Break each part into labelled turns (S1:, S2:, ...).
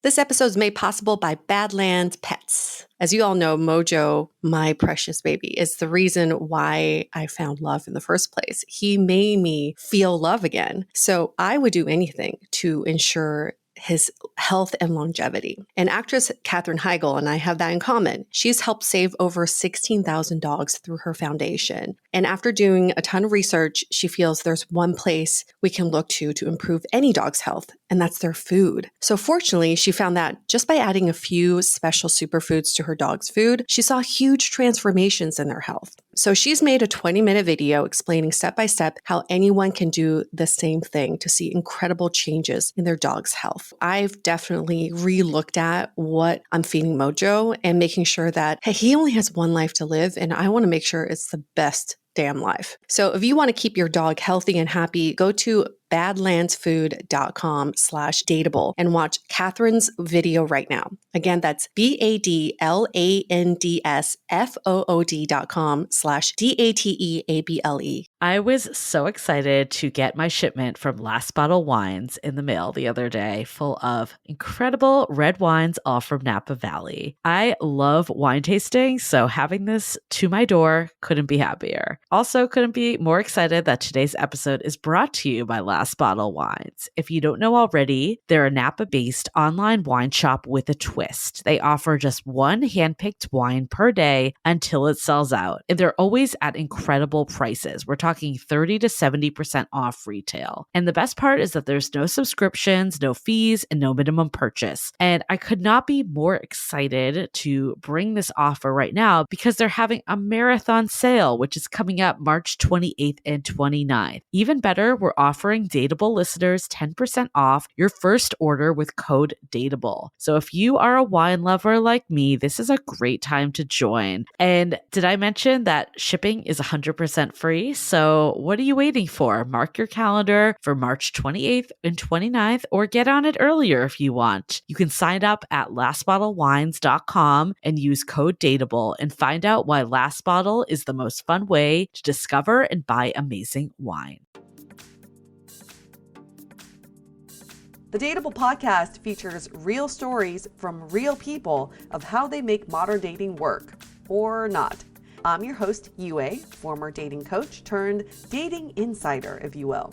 S1: This episode is made possible by Badlands Pets. As you all know, Mojo, my precious baby, is the reason why I found love in the first place. He made me feel love again. So I would do anything to ensure his health and longevity. And actress Katherine Heigl and I have that in common. She's helped save over 16,000 dogs through her foundation. And after doing a ton of research, she feels there's one place we can look to improve any dog's health, and that's their food. So fortunately, she found that just by adding a few special superfoods to her dog's food, she saw huge transformations in their health. So she's made a 20-minute video explaining step-by-step how anyone can do the same thing to see incredible changes in their dog's health. I've definitely re-looked at what I'm feeding Mojo and making sure that, hey, he only has one life to live, and I want to make sure it's the best damn life. So if you want to keep your dog healthy and happy, go to badlandsfood.com/dateable and watch Catherine's video right now. Again, that's badlandsfood.com/dateable.
S2: I was so excited to get my shipment from Last Bottle Wines in the mail the other day, full of incredible red wines, all from Napa Valley. I love wine tasting, so having this to my door couldn't be happier. Also, couldn't be more excited that today's episode is brought to you by Last Bottle Wines. If you don't know already, they're a Napa-based online wine shop with a twist. They offer just one handpicked wine per day until it sells out, and they're always at incredible prices. We're talking 30 to 70% off retail. And the best part is that there's no subscriptions, no fees, and no minimum purchase. And I could not be more excited to bring this offer right now because they're having a marathon sale, which is coming up March 28th and 29th. Even better, we're offering DATEABLE listeners 10% off your first order with code DATEABLE. So if you are a wine lover like me, this is a great time to join. And did I mention that shipping is 100% free? So what are you waiting for? Mark your calendar for March 28th and 29th, or get on it earlier if you want. You can sign up at lastbottlewines.com and use code DATEABLE and find out why Last Bottle is the most fun way to discover and buy amazing wine.
S3: The DATEABLE podcast features real stories from real people of how they make modern dating work, or not. I'm your host, Yue, former dating coach turned dating insider, if you will.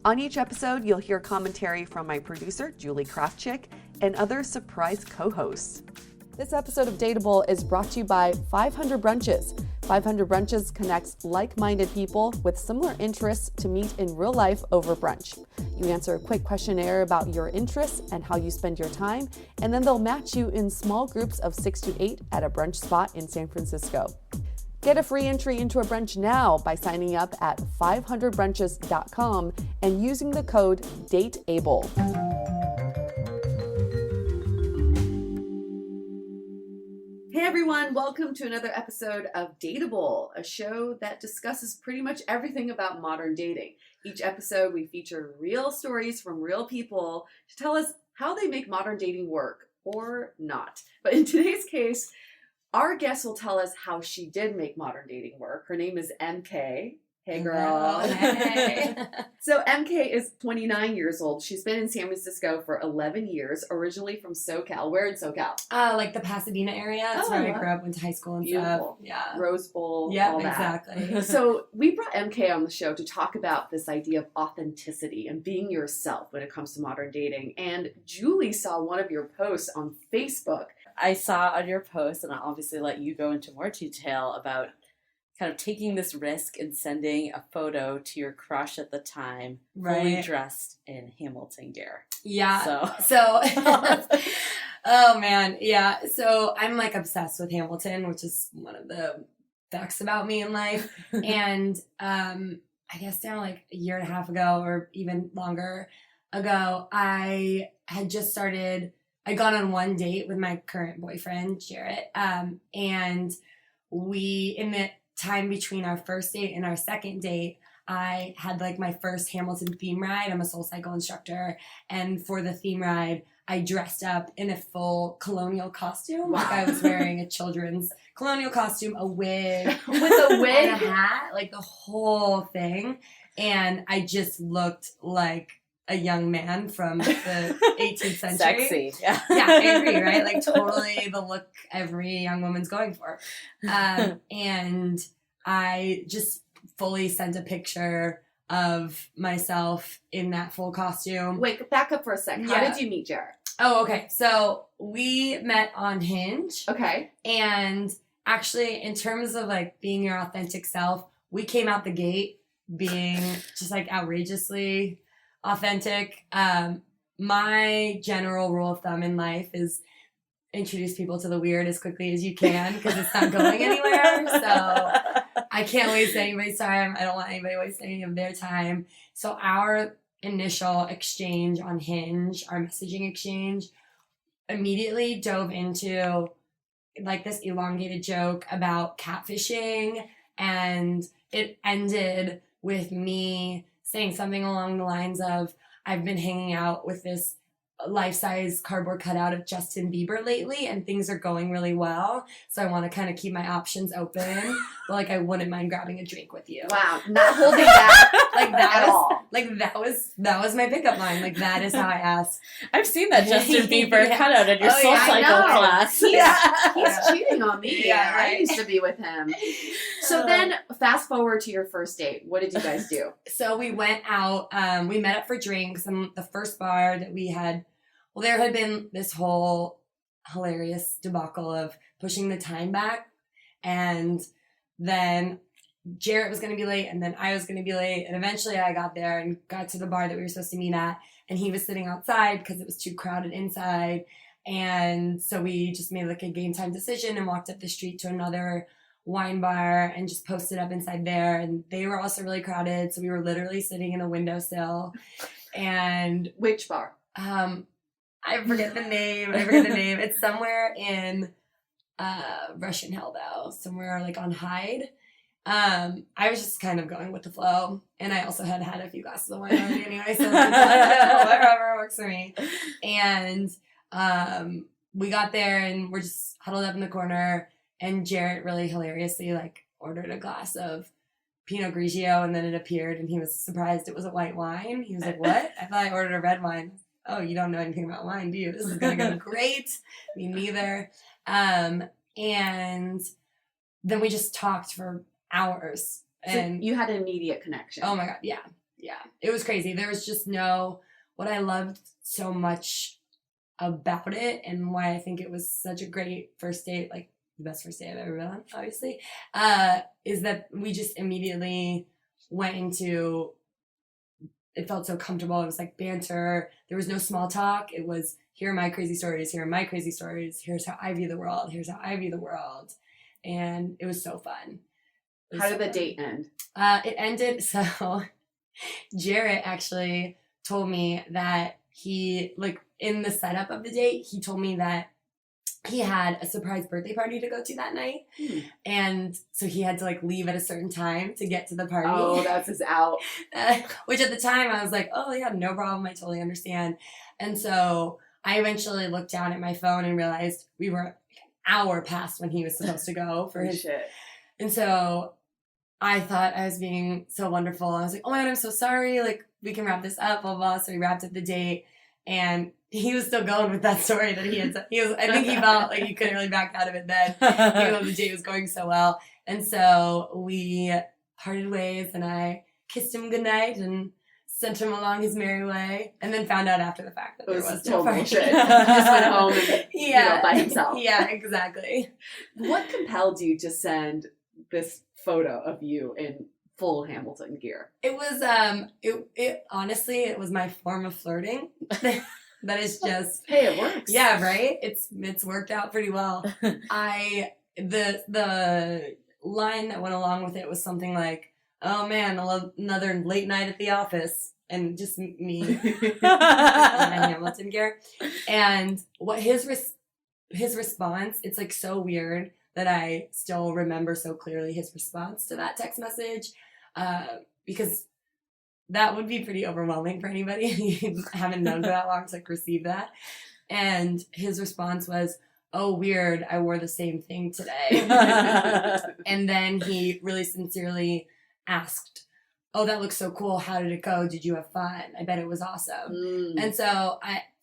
S3: On each episode, you'll hear commentary from my producer, Julie Krafchick, and other surprise co-hosts. This episode of DATEABLE is brought to you by 500 Brunches. 500 Brunches connects like-minded people with similar interests to meet in real life over brunch. You answer a quick questionnaire about your interests and how you spend your time, and then they'll match you in small groups of 6 to 8 at a brunch spot in San Francisco. Get a free entry into a brunch now by signing up at 500brunches.com and using the code DATEABLE. Hey everyone, welcome to another episode of DATEABLE, a show that discusses pretty much everything about modern dating. Each episode we feature real stories from real people to tell us how they make modern dating work, or not. But in today's case, our guest will tell us how she did make modern dating work. Her name is MK. Hey girl.
S4: Hey.
S3: So MK is 29 years old. She's been in San Francisco for 11 years, originally from SoCal. Where in SoCal?
S4: Like the Pasadena area. That's where I grew up, went to high school and
S3: Beautiful.
S4: stuff. Yeah.
S3: Rose Bowl,
S4: Yeah,
S3: all that.
S4: exactly.
S3: So we brought MK on the show to talk about this idea of authenticity and being yourself when it comes to modern dating. And Julie saw one of your posts on Facebook.
S2: I saw on your post, and I'll obviously let you go into more detail about kind of taking this risk and sending a photo to your crush at the time, fully dressed in Hamilton gear.
S4: Yeah. So oh man. Yeah. So I'm like obsessed with Hamilton, which is one of the facts about me in life. And I guess now like a year and a half ago or even longer ago, I had just started, I got on one date with my current boyfriend, Jarrett. And we, in the time between our first date and our second date, I had like my first Hamilton theme ride. I'm a soul cycle instructor. And for the theme ride, I dressed up in a full colonial costume. Wow. Like I was wearing a children's colonial costume, a wig.
S3: With a wig?
S4: And a hat, like the whole thing. And I just looked like a young man from the 18th century.
S5: Sexy. Yeah.
S4: Yeah, I agree, right? Like totally the look every young woman's going for. And I just fully sent a picture of myself in that full costume.
S5: Wait, back up for a sec. How
S4: Yeah.
S5: did you meet Jared?
S4: Oh, okay. So we met on Hinge.
S5: Okay.
S4: And actually, in terms of like being your authentic self, we came out the gate being just like outrageously authentic. My general rule of thumb in life is introduce people to the weird as quickly as you can because it's not going anywhere. So I can't waste anybody's time. I don't want anybody wasting any of their time. So our initial exchange on Hinge, our messaging exchange, immediately dove into like this elongated joke about catfishing, and it ended with me saying something along the lines of, I've been hanging out with this life-size cardboard cutout of Justin Bieber lately and things are going really well, so I want to kind of keep my options open, but like I wouldn't mind grabbing a drink with you.
S5: Wow, not holding back
S4: Like that
S5: at
S4: was
S5: all.
S4: like that was my pickup line. Like that is how I asked.
S2: I've seen that Justin Bieber
S4: Yeah.
S2: cutout in your
S4: Oh,
S2: Soul
S4: yeah, I
S2: Cycle
S5: know.
S2: class.
S5: He's,
S2: Yeah.
S5: he's cheating on me.
S4: Yeah,
S5: I
S4: right.
S5: used to be with him. So then, fast forward to your first date. What did you guys do?
S4: So we went out, we met up for drinks, and the first bar that we had, well, there had been this whole hilarious debacle of pushing the time back, and then Jarrett was going to be late, and then I was going to be late, and eventually I got there and got to the bar that we were supposed to meet at, and he was sitting outside because it was too crowded inside, and so we just made like a game time decision and walked up the street to another wine bar and just posted up inside there, and they were also really crowded, so we were literally sitting in a windowsill. And
S5: Which bar?
S4: I forget the name. It's somewhere in Russian Hill though, somewhere like on Hyde. I was just kind of going with the flow, and I also had a few glasses of wine already anyway, so I was like, whatever works for me. And we got there and we're just huddled up in the corner, and Jarrett really hilariously like ordered a glass of Pinot Grigio, and then it appeared, and he was surprised it was a white wine. He was like, "What? I thought I ordered a red wine." Oh, you don't know anything about wine, do you? This is gonna go great. Me neither. And then we just talked for hours. And
S5: So you had an immediate connection.
S4: oh my God, yeah. It was crazy. There was just what I loved so much about it, and why I think it was such a great first date, like the best first date I've ever been on, obviously, is that we just immediately went into, it felt so comfortable. It was like banter. There was no small talk. It was, here are my crazy stories. Here are my crazy stories. Here's how I view the world. Here's how I view the world. And it was so fun.
S5: How did the date end?
S4: It ended, so Jarrett actually told me that he, like, in the setup of the date, he told me that he had a surprise birthday party to go to that night. And so he had to, like, leave at a certain time to get to the party.
S5: Oh, that's his out.
S4: Which at the time I was like, oh, yeah, no problem. I totally understand. And so I eventually looked down at my phone and realized we were an hour past when he was supposed to go for his
S5: shit.
S4: And so I thought I was being so wonderful. I was like, oh my God, I'm so sorry. Like, we can wrap this up, blah, blah. So we wrapped up the date. And he was still going with that story that I think he felt like he couldn't really back out of it then, even though the date was going so well. And so we parted ways, and I kissed him goodnight and sent him along his merry way, and then found out after the fact that there was no
S5: total
S4: party.
S5: bullshit. He just went home and, by himself.
S4: Yeah, exactly.
S5: What compelled you to send this photo of you in full Hamilton gear?
S4: It was it honestly, it was my form of flirting. That is just,
S5: Hey, it works.
S4: yeah, right? It's worked out pretty well. The line that went along with it was something like, oh man, another late night at the office, and just me in my Hamilton gear. And what his response, it's like so weird that I still remember so clearly his response to that text message, because that would be pretty overwhelming for anybody you haven't known for that long to like receive that. And his response was, oh, weird, I wore the same thing today. And then he really sincerely asked oh, that looks so cool. How did it go? Did you have fun? I bet it was awesome. And so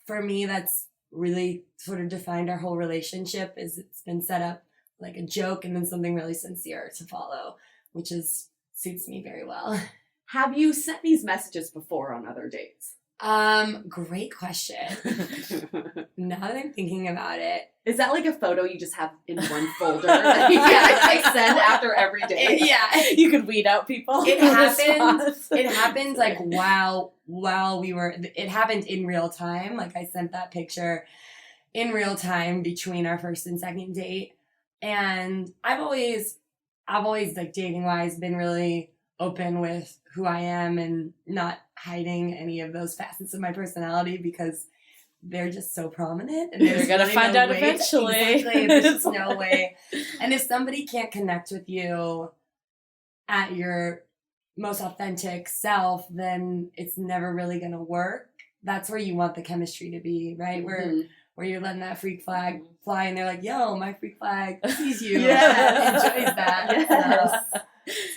S4: for me, that's really sort of defined our whole relationship. Is it's been set up like a joke and then something really sincere to follow, which suits me very well.
S5: Have you sent these messages before on other dates?
S4: Great question. Now that I'm thinking about it.
S5: Is that like a photo you just have in one folder that you like send after every date?
S4: Yeah.
S2: You could weed out people.
S4: It happened like while it happened in real time. Like I sent that picture in real time between our first and second date. And I've always like dating wise been really open with who I am and not hiding any of those facets of my personality because they're just so prominent. And
S2: they're going to find out eventually.
S4: Exactly. There's just no way. And if somebody can't connect with you at your most authentic self, then it's never really going to work. That's where you want the chemistry to be, right? Where you're letting that freak flag fly and they're like, yo, my freak flag sees you.
S2: Yes.
S4: Enjoys that.
S5: Yes.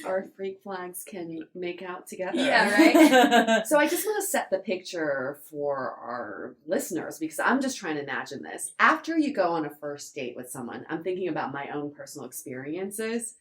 S5: Our freak flags can make out together.
S4: Yeah, right?
S5: So I just want to set the picture for our listeners because I'm just trying to imagine this. After you go on a first date with someone, I'm thinking about my own personal experiences.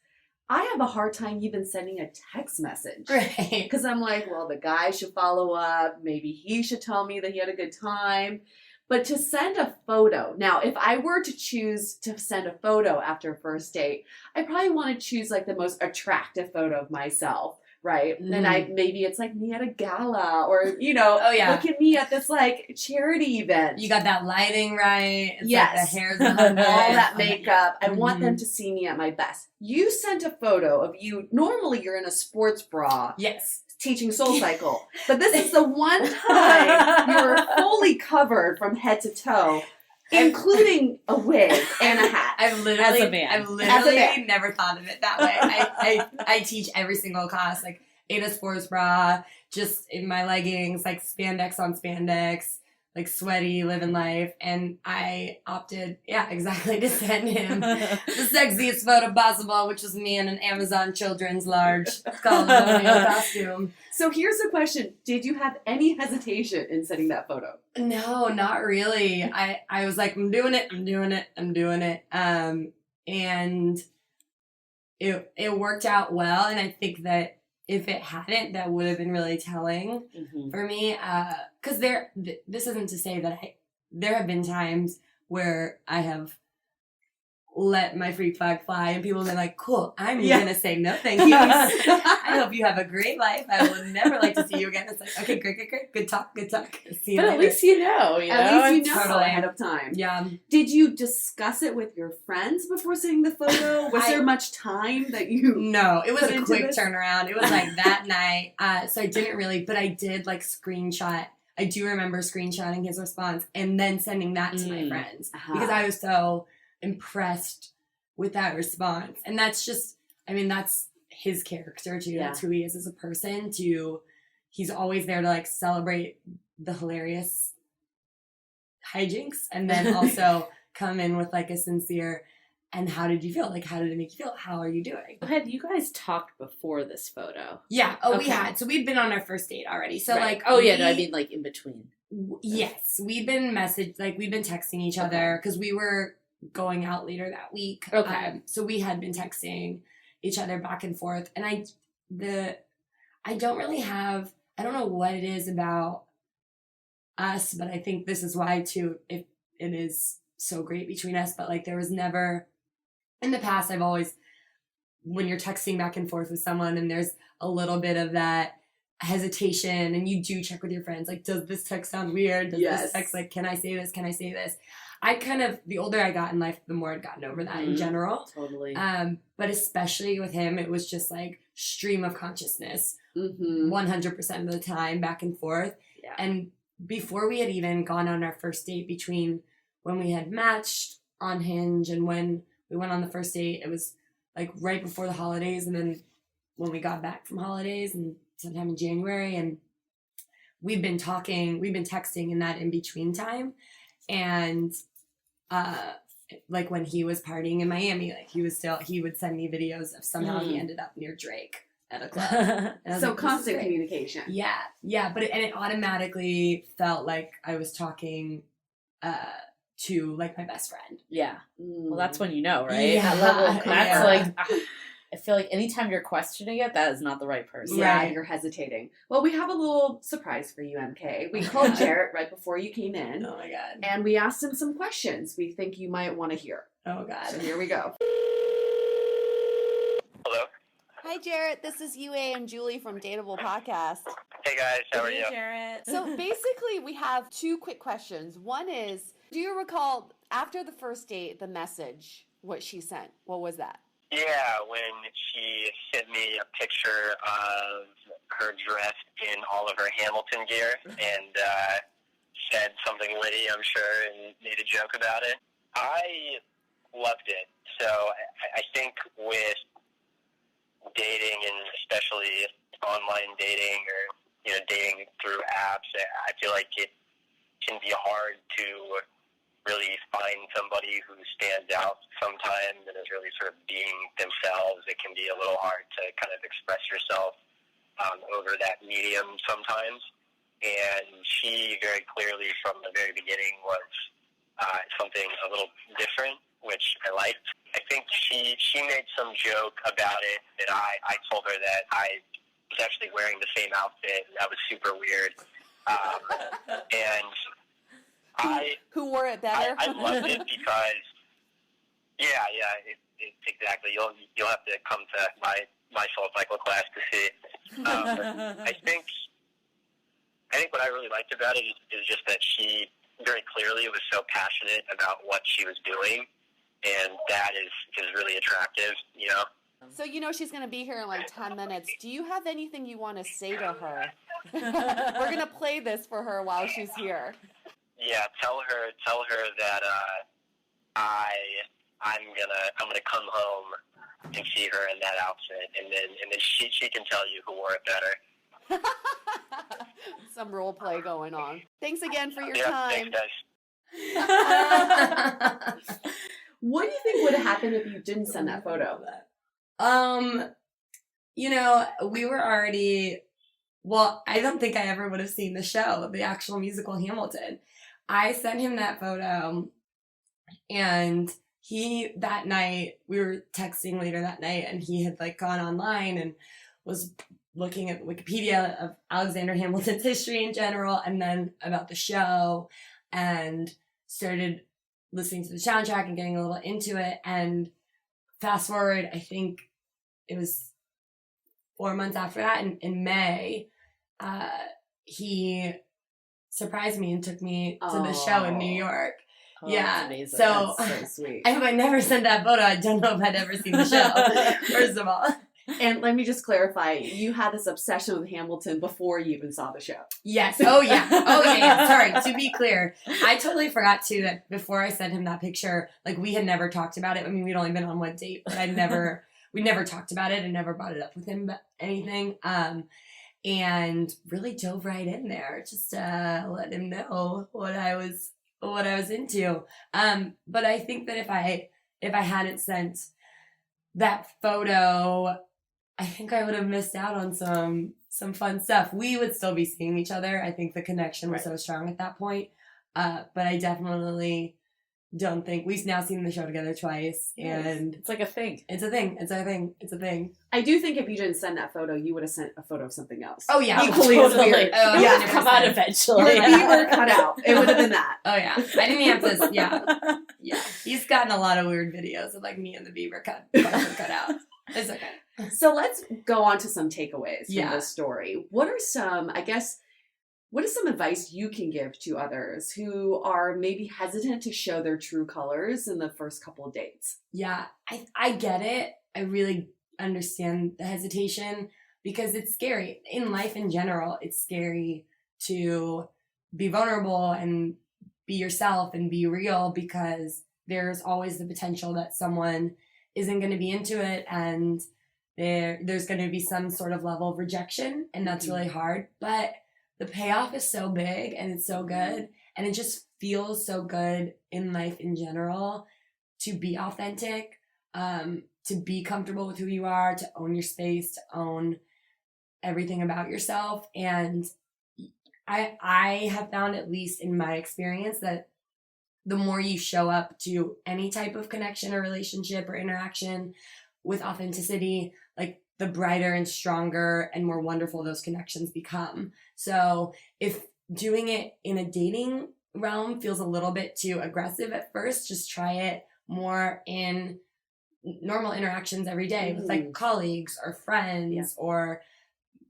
S5: I have a hard time even sending a text message.
S4: Right.
S5: Because I'm like, well, the guy should follow up. Maybe he should tell me that he had a good time. But to send a photo, now, if I were to choose to send a photo after a first date, I probably want to choose like the most attractive photo of myself, right? And maybe it's like me at a gala or, you know,
S4: Oh, yeah.
S5: look at me at this like charity event.
S4: You got that lighting right. It's
S5: Yes.
S4: like the hair's on
S5: All that makeup. I want them
S4: Mhm.
S5: to see me at my best. You sent a photo of you. Normally you're in a sports bra.
S4: Yes.
S5: Teaching Soul Cycle. But this is the one time you're fully covered from head to toe, including a wig and a hat.
S4: I've literally
S5: As a man.
S4: never thought of it that way. I teach every single class, like in a sports bra, just in my leggings, like spandex on spandex, like sweaty, living life. And I opted, exactly, to send him the sexiest photo possible, which was me in an Amazon children's large colonial costume.
S5: So here's the question. Did you have any hesitation in sending that photo?
S4: No, not really. I was like, I'm doing it. And it worked out well. And I think that if it hadn't, that would have been really telling for me. Because this isn't to say that there have been times where I have let my freak flag fly and people have been like, cool, I'm going to say no thank you. I hope you have a great life. I will never like to see you again. It's like, okay, great. Good talk. See you
S2: But
S4: later.
S2: at least you know.
S5: At least you know
S4: Totally.
S5: ahead of time.
S4: Yeah.
S5: Did you discuss it with your friends before sending the photo? Was there much time that you...
S4: No, it was
S5: put
S4: a
S5: into
S4: quick
S5: this?
S4: turnaround. It was like that night. So I didn't really, but I did like screenshot. I do remember screenshotting his response and then sending that to my friends because I was so impressed with that response. And that's just, that's his character too.
S5: Yeah.
S4: That's who he is as a person he's always there to like celebrate the hilarious hijinks and then also come in with like a sincere, and how did you feel? Like, how did it make you feel? How are you doing?
S2: Had you guys talked before this photo?
S4: Yeah. Oh,
S2: Okay.
S4: we had. So we'd been on our first date already. So
S2: Right.
S4: like,
S2: no, I mean like in between.
S4: yes, we'd been texting each other because we were going out later that week.
S2: Okay.
S4: So we had been texting each other back and forth. And I don't really have, I don't know what it is about us, but I think this is why too, it is so great between us. But like there was never, in the past, I've always, when you're texting back and forth with someone and there's a little bit of that hesitation and you do check with your friends, like, does this text sound weird? Does this text, like, can I say this? I kind of, the older I got in life, the more I'd gotten over that in general.
S2: Totally.
S4: But especially with him, it was just like stream of consciousness, 100% of the time, back and forth.
S2: Yeah.
S4: And before we had even gone on our first date, between when we had matched on Hinge and when we went on the first date, it was like right before the holidays. And then when we got back from holidays and sometime in January, and we've been texting in that in-between time. And like when he was partying in Miami, like he would send me videos of somehow he ended up near Drake at a club. And I was
S5: So
S4: like, this is
S5: constant
S4: great.
S5: communication.
S4: Yeah, but it automatically felt like I was talking to like my best friend.
S2: Yeah.
S5: Mm.
S2: Well, that's when you know, right?
S4: Yeah.
S2: That level of, that's
S4: Yeah.
S2: like, I feel like anytime you're questioning it, that is not the right person.
S5: Yeah,
S4: Right.
S5: you're hesitating. Well, we have a little surprise for you, MK. We called Jarrett right before you came in,
S4: Oh my god.
S5: and we asked him some questions we think you might want to hear.
S4: Oh god.
S5: So here we go.
S6: Hello.
S3: Hi, Jarrett. This is Yue and Julie from DATEABLE Podcast.
S6: Hey guys, how are
S2: Hey,
S6: you?
S2: Jarrett.
S3: So basically, we have two quick questions. One is, do you recall after the first date, the message, what she sent? What was that?
S6: Yeah, when she sent me a picture of her dressed in all of her Hamilton gear and said something witty, I'm sure, and made a joke about it. I loved it. So I think with dating, and especially online dating or dating through apps, I feel like it can be hard to really find somebody who stands out sometimes and is really sort of being themselves. It can be a little hard to kind of express yourself over that medium sometimes. And she very clearly from the very beginning was something a little different, which I liked. I think she made some joke about it that I told her that I was actually wearing the same outfit, and that was super weird. And
S3: Who wore it better?
S6: I loved it because, exactly. You'll have to come to my soul cycle class to see. I think what I really liked about it is just that she very clearly was so passionate about what she was doing, and that is really attractive.
S3: So she's going to be here in like 10 minutes. Do you have anything you want to say to her? We're going to play this for her while she's here.
S6: Yeah, tell her that I'm gonna come home and see her in that outfit, and then she can tell you who wore it better.
S3: Some role play going on. Thanks again for your
S6: Yeah,
S3: time.
S6: thanks guys.
S5: What do you think would have happened if you didn't send that photo?
S4: We were already. Well, I don't think I ever would have seen the show, the actual musical Hamilton. I sent him that photo, and that night, we were texting later that night, and he had gone online and was looking at Wikipedia of Alexander Hamilton's history in general, and then about the show, and started listening to the soundtrack and getting a little into it. And fast forward, I think it was 4 months after that, in May, he surprised me and took me to the show in New York.
S2: Oh,
S4: Yeah,
S2: that's amazing.
S4: so
S5: That's so sweet.
S4: if I never sent that photo, I don't know if I'd ever seen the show, first of all.
S5: And let me just clarify, you had this obsession with Hamilton before you even saw the show.
S4: Yes. Oh, yeah. Sorry, to be clear, I totally forgot, too, that before I sent him that picture, we had never talked about it. I mean, we'd only been on one date, but we never talked about it and never brought it up with him about anything. And really dove right in there, just to let him know what I was into. But I think that if I hadn't sent that photo, I think I would have missed out on some fun stuff. We would still be seeing each other. I think the connection was so strong at that point. But I definitely don't think we've now seen the show together twice, and
S2: It's like a thing.
S4: it's a thing.
S5: I do think if you didn't send that photo, you would have sent a photo of something else.
S4: Oh yeah,
S5: Equally as
S2: Totally.
S5: weird.
S4: Oh,
S2: Yeah,
S4: 100%.
S2: come out eventually.
S5: Your beaver cut out. It would have been that.
S4: Oh yeah, I didn't have to. Yeah. He's gotten a lot of weird videos of me and the beaver cut out. It's okay.
S5: So let's go on to some takeaways from
S4: Yeah.
S5: this story. What is some advice you can give to others who are maybe hesitant to show their true colors in the first couple of dates?
S4: Yeah, I get it. I really understand the hesitation because it's scary. In life in general, it's scary to be vulnerable and be yourself and be real because there's always the potential that someone isn't going to be into it and there's going to be some sort of level of rejection, and that's really hard. But the payoff is so big and it's so good, and it just feels so good in life in general to be authentic, to be comfortable with who you are, to own your space, to own everything about yourself. And I have found, at least in my experience, that the more you show up to any type of connection or relationship or interaction with authenticity, like the brighter and stronger and more wonderful those connections become. So if doing it in a dating realm feels a little bit too aggressive at first, just try it more in normal interactions every day with like colleagues or friends or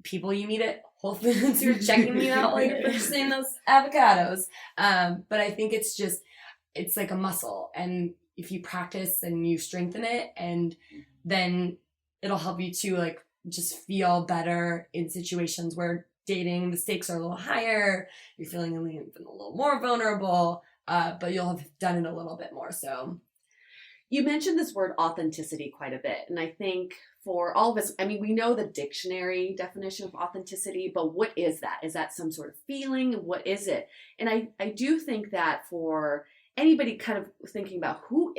S4: people you meet at Whole Foods who are checking you out while you're purchasing those avocados. But I think it's like a muscle, and if you practice and you strengthen it, and then it'll help you to like just feel better in situations where dating, the stakes are a little higher, you're feeling a little more vulnerable, but you'll have done it a little bit more. So
S5: you mentioned this word authenticity quite a bit. And I think for all of us, I mean, we know the dictionary definition of authenticity, but what is that? Is that some sort of feeling? What is it? And I do think that for anybody kind of thinking about who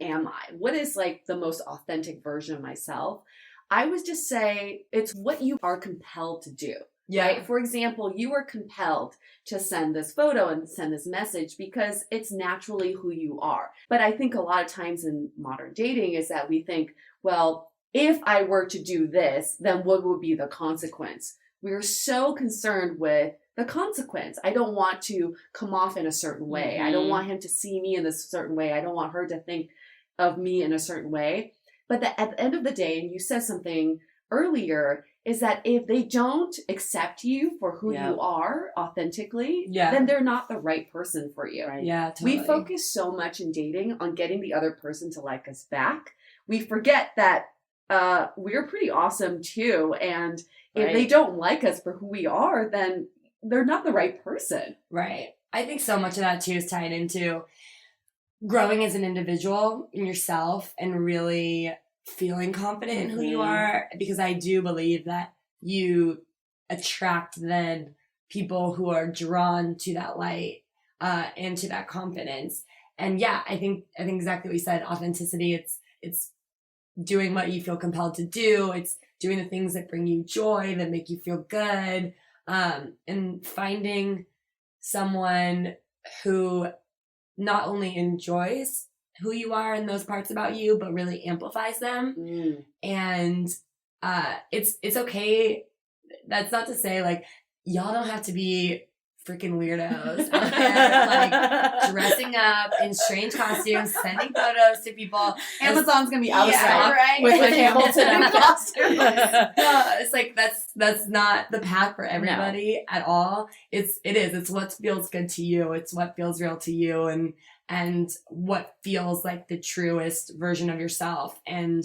S5: am I? What is like the most authentic version of myself? I would just say it's what you are compelled to do.
S4: yeah.
S5: Right? For example, you are compelled to send this photo and send this message because it's naturally who you are. But I think a lot of times in modern dating is that we think, well, if I were to do this, then what would be the consequence? We're so concerned with the consequence. I don't want to come off in a certain way. I don't want him to see me in this certain way. I don't want her to think of me in a certain way. But at the end of the day, and you said something earlier, is that if they don't accept you for who you are authentically, then they're not the right person for you.
S4: Right. Yeah, totally.
S5: We focus so much in dating on getting the other person to like us back. We forget that we're pretty awesome too. And if they don't like us for who we are, then they're not the right person.
S4: Right. I think so much of that too is tied into growing as an individual in yourself and really feeling confident in who you are, because I do believe that you attract then people who are drawn to that light and to that confidence. And yeah, I think exactly what you said, authenticity, it's doing what you feel compelled to do. It's doing the things that bring you joy, that make you feel good, and finding someone who not only enjoys who you are and those parts about you, but really amplifies them. And it's okay. That's not to say like y'all don't have to be freaking weirdos out there, like dressing up in strange costumes, sending photos to people.
S5: Amazon's gonna be out of stock,
S4: right?
S5: with Hamilton in costume.
S4: No, it's like that's not the path for everybody at all. It's what feels good to you. It's what feels real to you, and what feels like the truest version of yourself. And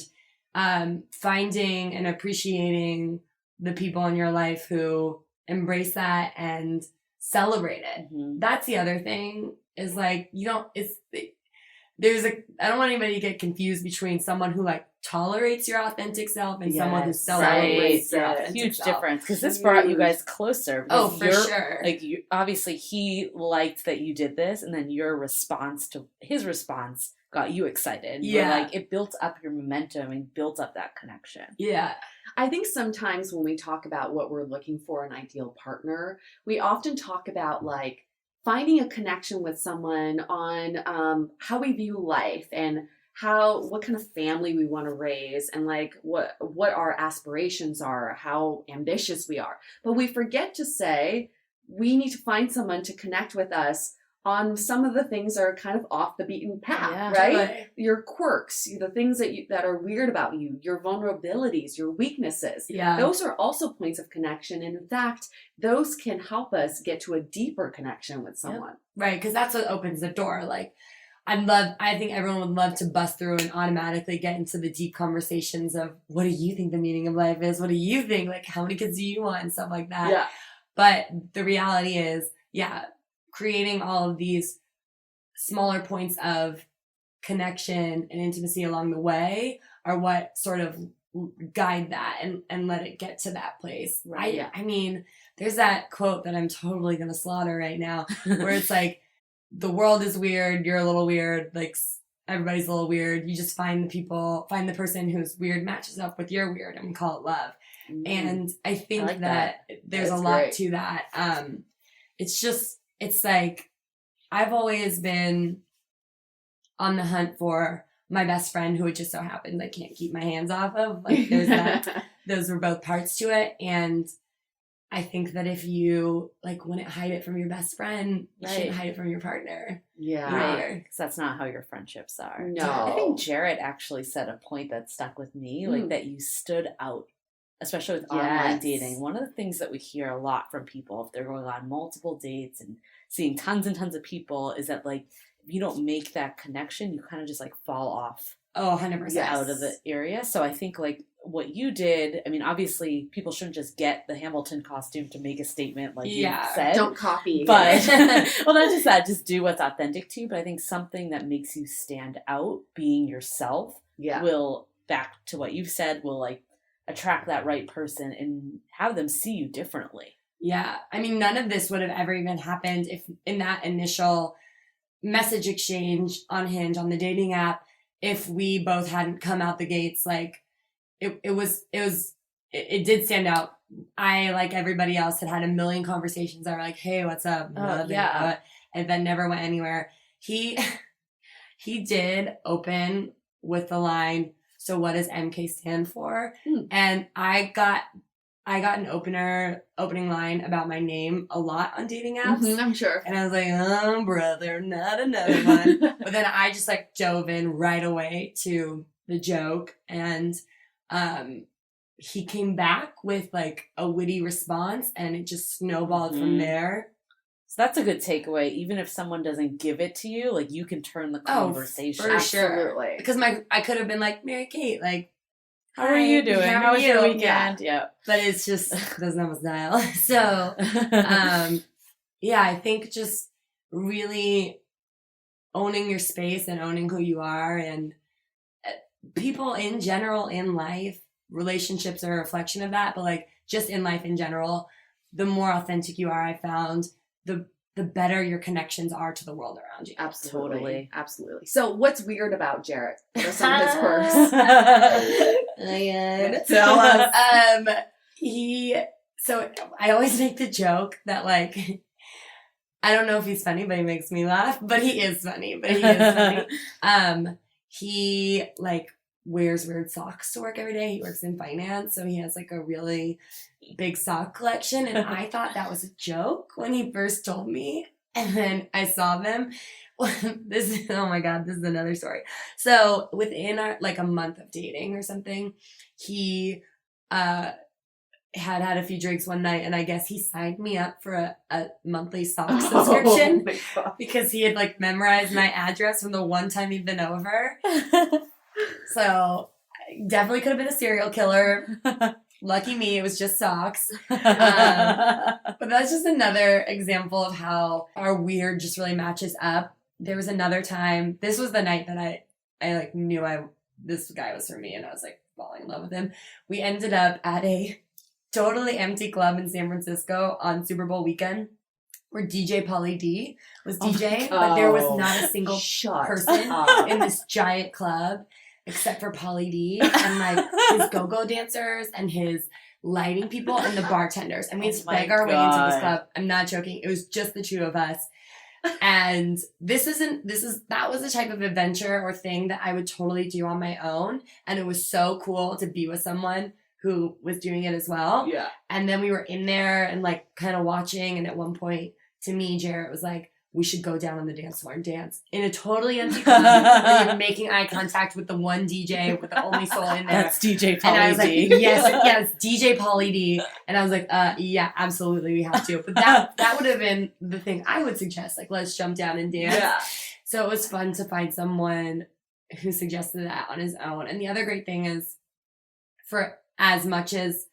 S4: finding and appreciating the people in your life who embrace that and celebrate it. That's the other thing, is like, I don't want anybody to get confused between someone who like tolerates your authentic self and someone who celebrates your authentic
S2: huge
S4: self.
S2: difference, because this brought you guys closer.
S4: Oh, for sure.
S2: Like, obviously he liked that you did this, and then your response to his response got you excited.
S4: Yeah.
S2: Like, it built up your momentum and built up that connection.
S4: Yeah.
S5: I think sometimes when we talk about what we're looking for in an ideal partner, we often talk about like finding a connection with someone on how we view life and what kind of family we want to raise, and like what our aspirations are, how ambitious we are. But we forget to say we need to find someone to connect with us on some of the things that are kind of off the beaten path, right?
S4: Totally.
S5: Your quirks, the things that are weird about you, your vulnerabilities, your weaknesses.
S4: Yeah.
S5: Those are also points of connection. And in fact, those can help us get to a deeper connection with someone.
S4: Right, because that's what opens the door. Like, I think everyone would love to bust through and automatically get into the deep conversations of, what do you think the meaning of life is? What do you think? Like, how many kids do you want? And stuff like that.
S5: Yeah.
S4: But the reality is, creating all of these smaller points of connection and intimacy along the way are what sort of guide that and let it get to that place.
S5: Right.
S4: I mean, there's that quote that I'm totally going to slaughter right now, where it's like, the world is weird, you're a little weird, like everybody's a little weird. You just find the person whose weird matches up with your weird, and we call it love. And I think
S5: like
S4: that there's
S5: That's
S4: a lot
S5: great.
S4: to that. It's like I've always been on the hunt for my best friend who it just so happens I can't keep my hands off of. Like there's that, those were both parts to it. And I think that if you like wouldn't hide it from your best friend, you shouldn't hide it from your partner.
S5: Yeah.
S4: Either.
S2: Because that's not how your friendships are.
S5: No.
S2: I think Jarrett actually said a point that stuck with me, like that you stood out, especially with online dating. One of the things that we hear a lot from people if they're going on multiple dates and seeing tons and tons of people is that like if you don't make that connection, you kind of just like fall off
S4: 100%
S2: out of the area. So I think like what you did, I mean, obviously people shouldn't just get the Hamilton costume to make a statement like you said.
S5: Don't copy.
S2: But, well, not just that, just do what's authentic to you. But I think something that makes you stand out, being yourself, will, back to what you've said, will like attract that right person and have them see you differently.
S4: Yeah. I mean, none of this would have ever even happened if in that initial message exchange on Hinge, on the dating app, if we both hadn't come out the gates, like it did stand out. I, like everybody else, had a million conversations that were like, hey, what's up? And then never went anywhere. He did open with the line, so what does MK stand for? And I got an opening line about my name a lot on dating apps.
S5: I'm sure.
S4: And I was like, oh, brother, not another one. But then I just like dove in right away to the joke. And he came back with like a witty response and it just snowballed from there.
S2: So that's a good takeaway. Even if someone doesn't give it to you, like you can turn the conversation.
S4: For sure.
S5: Absolutely.
S4: Because I could have been like, Mary Kate, like,
S2: how are you doing? How was your weekend?
S4: Yeah. But it's just doesn't have a style. So, I think just really owning your space and owning who you are, and people in general in life, relationships are a reflection of that. But like just in life in general, the more authentic you are, I found, the better your connections are to the world around you.
S5: Absolutely. Absolutely. So what's weird about Jarrett? What are some of his quirks?
S4: Tell us. So I always make the joke that like, I don't know if he's funny, but he makes me laugh. But he is funny. He like wears weird socks to work every day. He works in finance, so he has like a really big sock collection. And I thought that was a joke when he first told me. And then I saw them. Oh my God, this is another story. So within like a month of dating or something, he had a few drinks one night, and I guess he signed me up for a monthly sock subscription because he had like memorized my address from the one time he'd been over. So definitely could have been a serial killer. Lucky me, it was just socks. But that's just another example of how our weird just really matches up. There was another time, this was the night that I like knew this guy was for me, and I was like falling in love with him. We ended up at a totally empty club in San Francisco on Super Bowl weekend where DJ Pauly D was DJing, but there was not a single person in this giant club except for Pauly D and like his go-go dancers and his lighting people and the bartenders. And we had to beg our way into this club. I'm not joking. It was just the two of us. And that was the type of adventure or thing that I would totally do on my own. And it was so cool to be with someone who was doing it as well. Yeah. And then we were in there and like kind of watching. And at one point to me, Jarrett was like, we should go down on the dance floor and dance in a totally empty club. Where you're making eye contact with the one DJ with the only soul in there.
S2: That's DJ Pauly D.
S4: And I was like, yes, DJ Pauly D. And I was like, yeah, absolutely, we have to. But that would have been the thing I would suggest. Like, let's jump down and dance. Yeah. So it was fun to find someone who suggested that on his own. And the other great thing is, for as much as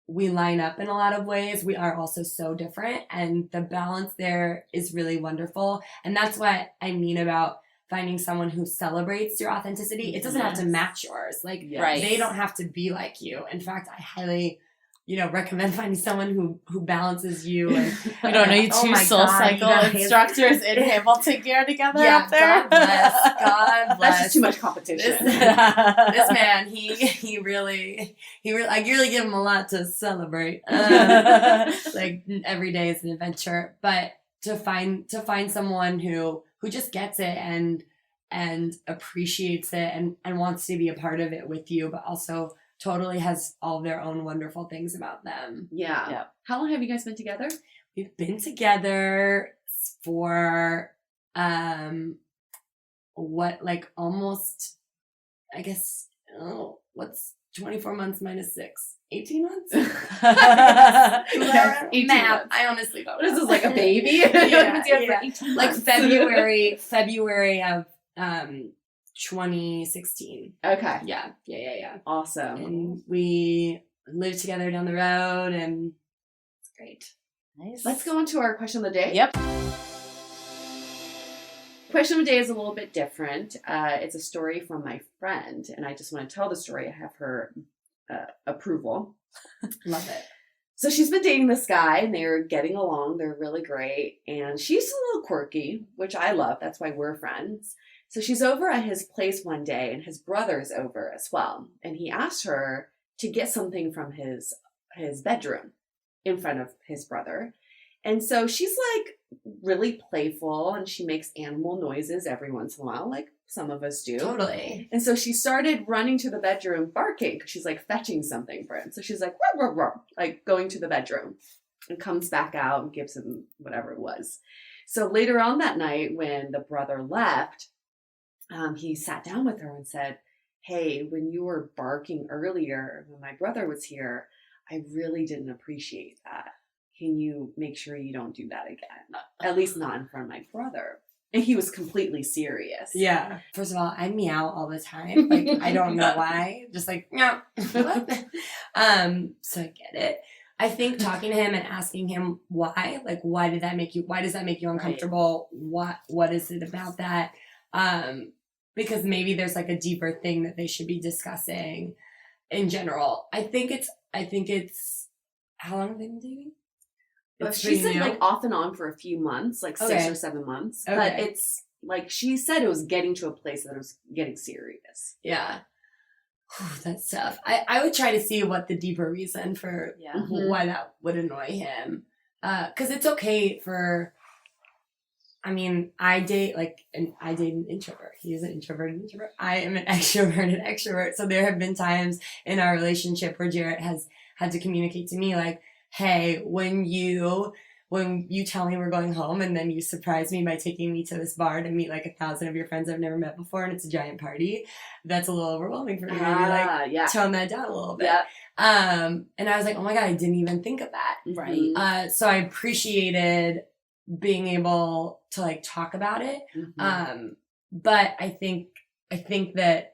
S4: we line up in a lot of ways, we are also so different, and the balance there is really wonderful. And that's what I mean about finding someone who celebrates your authenticity. It doesn't have to match yours. Like, they don't have to be like you. In fact, I highly, recommend finding someone who balances you. And
S2: we don't need two Soul Cycle instructors in Hamilton gear together up there.
S4: God
S5: That's just too much competition.
S4: This man, he really, I really give him a lot to celebrate. Like every day is an adventure, but to find someone who just gets it and appreciates it and wants to be a part of it with you, but also totally has all their own wonderful things about them.
S5: Yeah. How long have you guys been together?
S4: We've been together for almost, I guess, what's 24 months minus 6? 18 months?
S5: 18
S4: Math.
S5: months.
S4: I honestly don't
S5: What is
S4: know.
S5: this, like a baby?
S4: Yeah.
S5: For 18
S4: Like
S5: months.
S4: February of 2016.
S5: Okay.
S4: Yeah.
S5: Awesome.
S4: And we lived together down the road, and it's great.
S2: Nice.
S5: Let's go on to our question of the day.
S2: Yep.
S5: Question of the day is a little bit different. It's a story from my friend, and I just want to tell the story. I have her approval.
S4: Love it.
S5: So she's been dating this guy, and they're getting along. They're really great, and she's a little quirky, which I love. That's why we're friends. So she's over at his place one day, and his brother's over as well. And he asked her to get something from his bedroom in front of his brother. And so she's like really playful, and she makes animal noises every once in a while, like some of us do.
S4: Totally.
S5: And so she started running to the bedroom barking because she's like fetching something for him. So she's like, "Ruh, ruh, ruh," like going to the bedroom, and comes back out and gives him whatever it was. So later on that night, when the brother left, he sat down with her and said, "Hey, when you were barking earlier, when my brother was here, I really didn't appreciate that. Can you make sure you don't do that again? At least not in front of my brotar." And he was completely serious.
S4: Yeah. First of all, I meow all the time. Like, I don't know why. Just like, meow. What? So I get it. I think talking to him and asking him why, like, why does that make you uncomfortable? Right. What is it about that? Because maybe there's like a deeper thing that they should be discussing in general. I think it's, how long have they been dating?
S5: But she said like off and on for a few months, like 6 or 7 months.
S4: Okay.
S5: But it's like she said it was getting to a place that it was getting serious.
S4: Yeah. Whew, that's tough. I would try to see what the deeper reason for why that would annoy him. Because it's okay for, I date an introvert. He is an introverted introvert. I am an extroverted extrovert. So there have been times in our relationship where Jarrett has had to communicate to me like, hey, when you tell me we're going home and then you surprise me by taking me to this bar to meet like 1,000 of your friends I've never met before and it's a giant party, that's a little overwhelming for me. Maybe tone that down a little bit.
S5: Yeah.
S4: And I was like, oh my God, I didn't even think of that.
S5: Right.
S4: So I appreciated being able to like talk about it. But I think that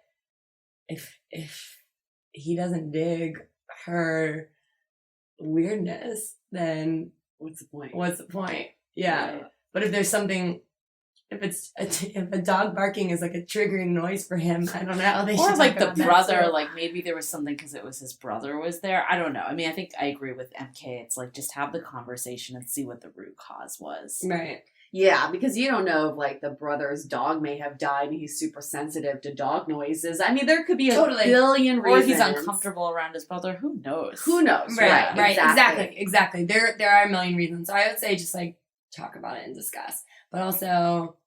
S4: if he doesn't dig her weirdness, then
S5: what's the point?
S4: Yeah.
S5: Right.
S4: But if there's something, if a dog barking is like a triggering noise for him, I don't know.
S7: Or like the brother, like maybe there was something because it was his brother was there. I don't know. I mean, I think I agree with MK. It's like just have the conversation and see what the root cause was.
S4: Right.
S5: Yeah, because you don't know if like the brother's dog may have died and he's super sensitive to dog noises. I mean, there could be a billion
S7: or
S5: reasons.
S7: Or he's uncomfortable around his brother. Who knows?
S5: Who knows?
S4: Right. Exactly. There are a million reasons. So I would say just like talk about it and discuss. But also,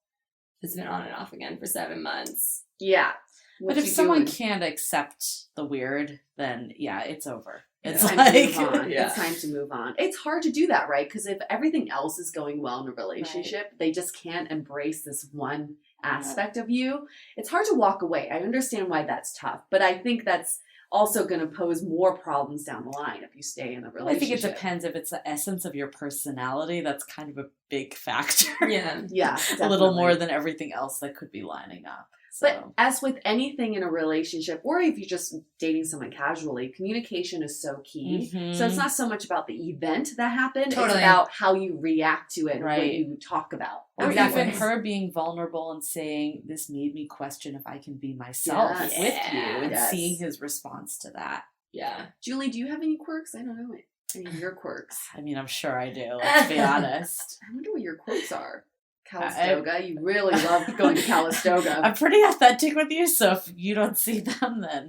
S4: it's been on and off again for 7 months.
S5: Yeah.
S7: But if someone can't accept the weird, then yeah, it's over. It's
S5: time
S7: like,
S5: to move on. It's time to move on. It's hard to do that, right? Because if everything else is going well in a relationship, they just can't embrace this one aspect of you. It's hard to walk away. I understand why that's tough, but I think that's also going to pose more problems down the line if you stay in a relationship.
S7: I think it depends if it's the essence of your personality. That's kind of a big factor.
S5: Yeah,
S7: a little more than everything else that could be lining up. So.
S5: But as with anything in a relationship, or if you're just dating someone casually, communication is so key.
S7: Mm-hmm.
S5: So it's not so much about the event that happened. It's about how you react to it and what you talk about.
S7: Or even her being vulnerable and saying, this made me question if I can be myself with you, and seeing his response to that.
S4: Yeah.
S5: Julie, do you have any quirks? I don't know any of your quirks.
S7: I mean, I'm sure I do. Let's be honest.
S5: I wonder what your quirks are. Calistoga. You really love going to Calistoga.
S7: I'm pretty authentic with you, so if you don't see them, then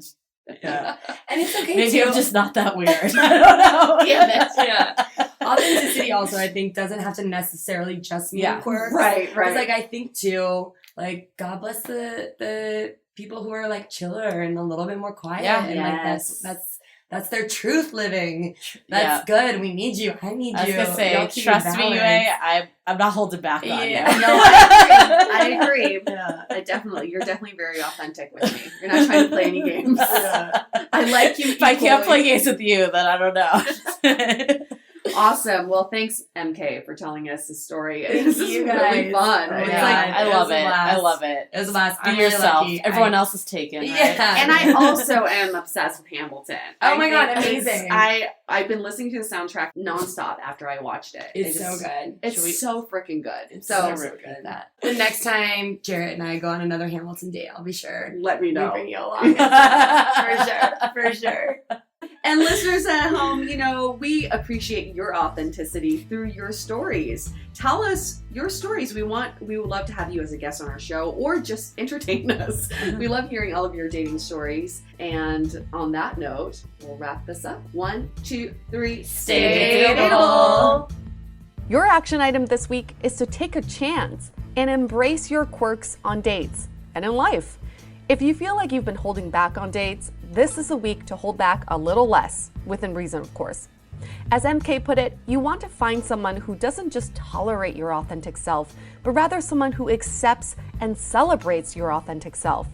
S4: Yeah. And it's okay
S7: maybe
S4: too.
S7: I'm just not that weird. I don't know.
S5: Damn it.
S4: Yeah. Authenticity also, I think, doesn't have to necessarily just mean quirks.
S5: Right.
S4: It's like, I think too, like, God bless the people who are like chiller and a little bit more quiet.
S7: Yeah.
S4: And
S5: Yes.
S4: like that's their truth living. That's good. We need you. I need
S7: I was
S4: you.
S7: gonna say,
S4: Y'all keep
S7: trust
S4: it
S7: me,
S4: balanced.
S7: I'm not holding back on you.
S5: No, I agree.
S4: Yeah.
S5: You're definitely very authentic with me. You're not trying to play any games. I like you.
S7: If I can't
S5: equally.
S7: play games with you, then I don't know.
S5: Awesome. Well, thanks, MK, for telling us the story.
S4: Thank
S5: This is
S4: you
S5: really
S4: guys.
S5: fun.
S4: Oh
S5: It's
S4: my
S7: Yeah,
S5: like,
S4: God.
S7: I love
S4: It was
S7: it.
S4: a blast.
S7: I love it.
S4: It was a blast.
S7: Be
S4: I'm really
S7: yourself.
S4: lucky.
S7: Everyone else is taken. Right?
S4: Yeah.
S5: and I also am obsessed with Hamilton.
S4: Oh my God,
S5: think it's-
S4: amazing.
S5: I've been listening to the soundtrack nonstop after I watched it.
S4: It's so good.
S5: It's so freaking good.
S4: It's
S5: So
S4: so good. The next time Jarrett and I go on another Hamilton date, I'll be sure
S5: let me
S4: we
S5: know.
S4: bring you along. For sure.
S5: And listeners at home, we appreciate your authenticity through your stories. Tell us your stories. We would love to have you as a guest on our show or just entertain us. We love hearing all of your dating stories. And on that note, we'll wrap this up. 1, 2, 3.
S4: Stay
S5: dateable.
S3: Your action item this week is to take a chance and embrace your quirks on dates and in life. If you feel like you've been holding back on dates, this is a week to hold back a little less, within reason, of course. As MK put it, you want to find someone who doesn't just tolerate your authentic self, but rather someone who accepts and celebrates your authentic self.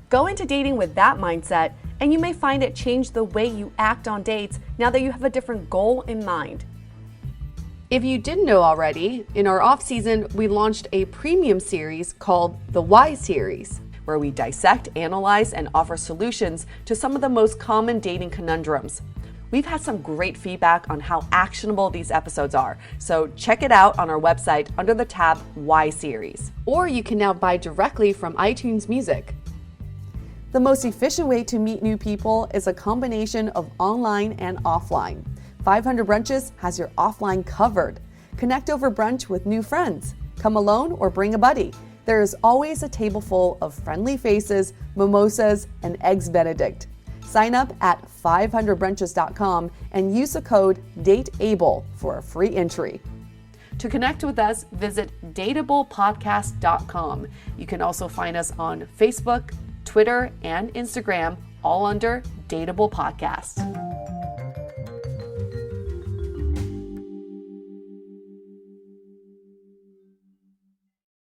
S3: Go into dating with that mindset, and you may find it change the way you act on dates now that you have a different goal in mind. If you didn't know already, in our off-season, we launched a premium series called the Why Series, where we dissect, analyze, and offer solutions to some of the most common dating conundrums. We've had some great feedback on how actionable these episodes are, so check it out on our website under the tab Why Series. Or you can now buy directly from iTunes Music. The most efficient way to meet new people is a combination of online and offline. 500 Brunches has your offline covered. Connect over brunch with new friends. Come alone or bring a buddy. There is always a table full of friendly faces, mimosas, and eggs Benedict. Sign up at 500brunches.com and use the code DATEABLE for a free entry. To connect with us, visit dateablepodcast.com. You can also find us on Facebook, Twitter, and Instagram, all under Dateable Podcast.